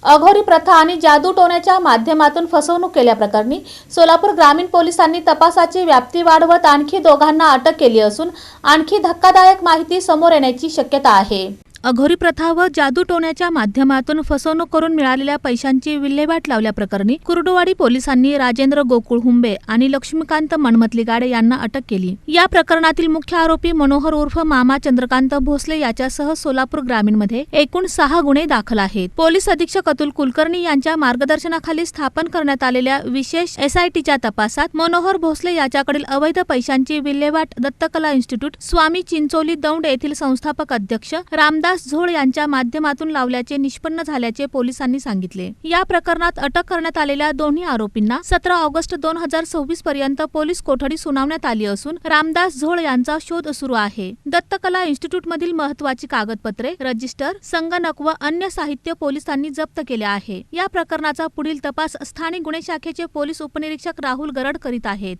अघोरी प्रथा आणि जादूटोण्याच्या माध्यमातून फसवणूक केल्याप्रकरणी सोलापूर ग्रामीण पोलिसांनी तपासाची व्याप्ती वाढवत आणखी दोघांना अटक केली असून आणखी धक्कादायक माहिती समोर येण्याची शक्यता आहे। अघोरी प्रथा व जादूटोण्याच्या माध्यमातून फसवणूक करून मिळालेल्या पैशांची विल्हेवाट लावल्याप्रकरणी कुर्डुवाडी पोलिसांनी राजेंद्र गोकुळ हुंबे आणि लक्ष्मीकांत मणमतलीगाडे यांना अटक केली। या प्रकरणातील मुख्य आरोपी मनोहर उर्फ मामा चंद्रकांत भोसले याच्यासह सोलापूर ग्रामीणमध्ये एकूण 6 गुन्हे दाखल आहेत। पोलीस अधीक्षक अतुल कुलकर्णी यांच्या मार्गदर्शनाखाली स्थापन करण्यात आलेल्या विशेष एसआयटीच्या तपासात मनोहर भोसले याच्याकडील अवैध पैशांची विल्हेवाट दत्तकला इन्स्टिट्यूट, स्वामी चिंचोली दौंड येथील संस्थापक अध्यक्ष रामदास झोळ यांच्या माध्यमातून लावल्याचे निष्पन्न झाल्याचे पोलिसांनी सांगितले। या प्रकरणात अटक करण्यात आलेल्या दोन्ही आरोपींना 17 ऑगस्ट 2026 पर्यंत पोलीस कोठडी सुनावण्यात आली असून रामदास झोळ यांचा शोध सुरू आहे। दत्तकला इन्स्टिट्यूट मधील महत्त्वाची कागदपत्रे, रजिस्टर, संगणक व अन्य साहित्य पोलिसांनी जप्त केले आहे। या प्रकरणाचा पुढील तपास स्थानिक गुन्हे शाखेचे पोलीस उपनिरीक्षक राहुल गरड करीत आहेत।